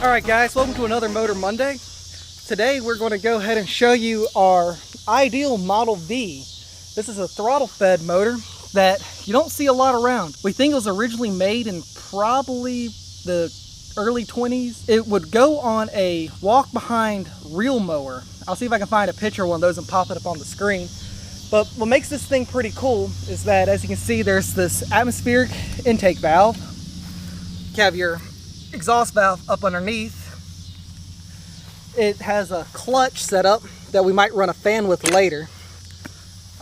Alright guys, welcome to another Motor Monday. Today we're going to go ahead and show you our ideal Model V. This is a throttle fed motor that you don't see a lot around. We think it was originally made in probably the early 20s. It would go on a walk behind reel mower. I'll see if I can find a picture of one of those and pop it up on the screen. But what makes this thing pretty cool is that, as you can see, there's this atmospheric intake valve. You have your exhaust valve up underneath. It has a clutch set up that we might run a fan with later.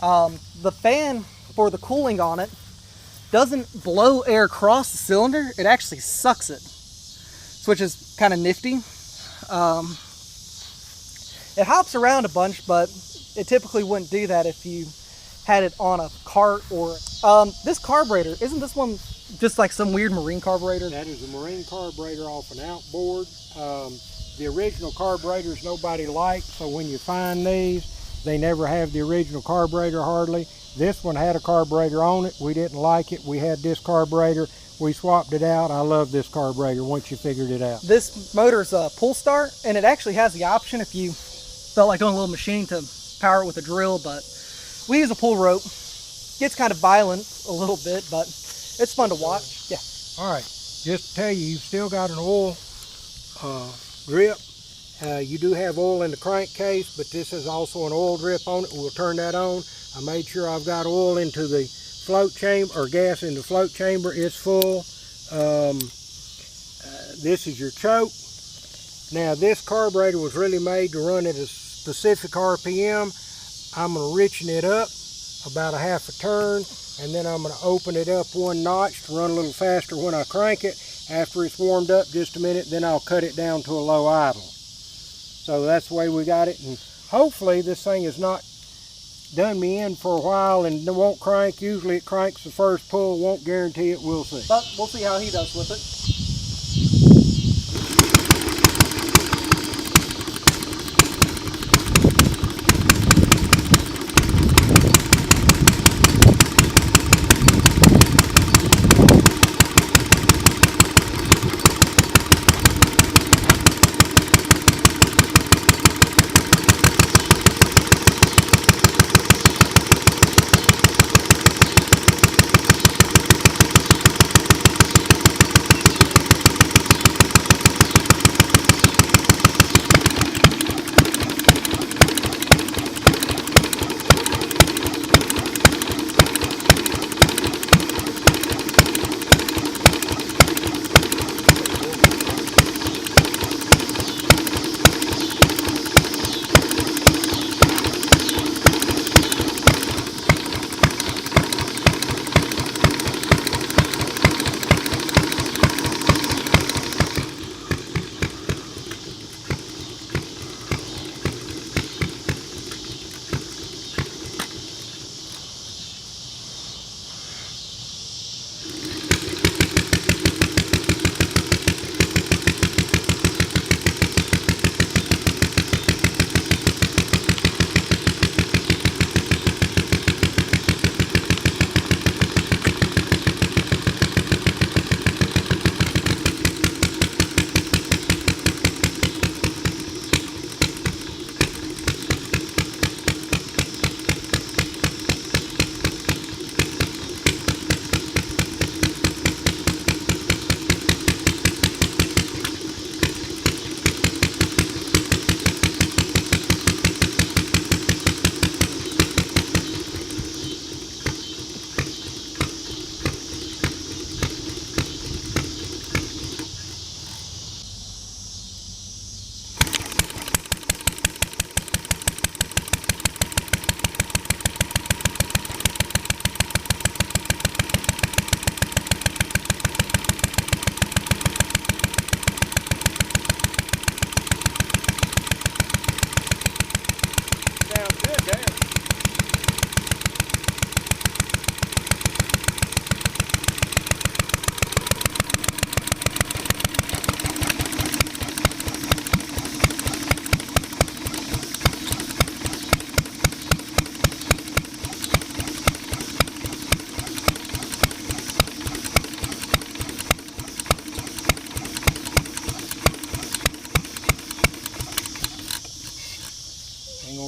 The fan for the cooling on it doesn't blow air across the cylinder, it actually sucks it, which is kind of nifty. It hops around a bunch, but it typically wouldn't do that if you had it on a cart or this carburetor. Isn't this one just like some weird marine carburetor? That is a marine carburetor off an outboard. The original carburetors nobody liked, so when you find these, they never have the original carburetor hardly. This one had a carburetor on it. We didn't like it. We had this carburetor. We swapped it out. I love this carburetor once you figured it out. This motor's a pull start, and it actually has the option if you felt like doing a little machine to power it with a drill, but we use a pull rope. Gets kind of violent a little bit, but it's fun to watch. Yeah. All right, just to tell you, you've still got an oil drip. You do have oil in the crankcase, but this is also an oil drip on it. We'll turn that on. I made sure I've got oil into the float chamber, or gas in the float chamber. It's full. This is your choke. Now this carburetor was really made to run at a specific RPM. I'm going to richen it up about a half a turn, and then I'm going to open it up one notch to run a little faster when I crank it. After it's warmed up just a minute, then I'll cut it down to a low idle. So that's the way we got it, and hopefully this thing has not done me in for a while and it won't crank. Usually it cranks the first pull, won't guarantee it, we'll see. But we'll see how he does with it.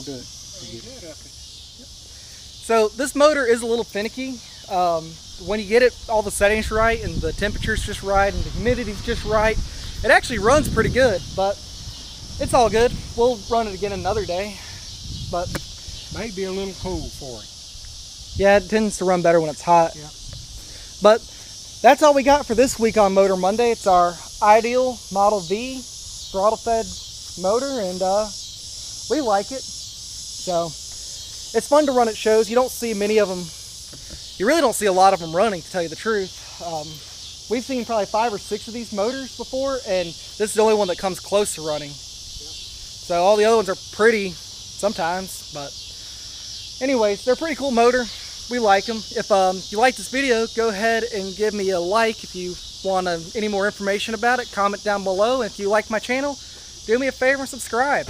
do it. So this motor is a little finicky. When you get it all the settings right and the temperature's just right and the humidity's just right, it actually runs pretty good, but it's all good. We'll run it again another day, but Maybe a little cool for it. yeah, it tends to run better when it's hot. Yeah. But that's all we got for this week on Motor Monday. It's our Ideal Model V throttle fed motor, and we like it. So it's fun to run at shows. You don't see many of them. You really don't see a lot of them running, to tell you the truth. We've seen probably 5 or 6 of these motors before, and this is the only one that comes close to running. So all the other ones are pretty sometimes, but anyways, they're a pretty cool motor. We like them. If you like this video, go ahead and give me a like. If you want any more information about it, comment down below. And if you like my channel, do me a favor and subscribe.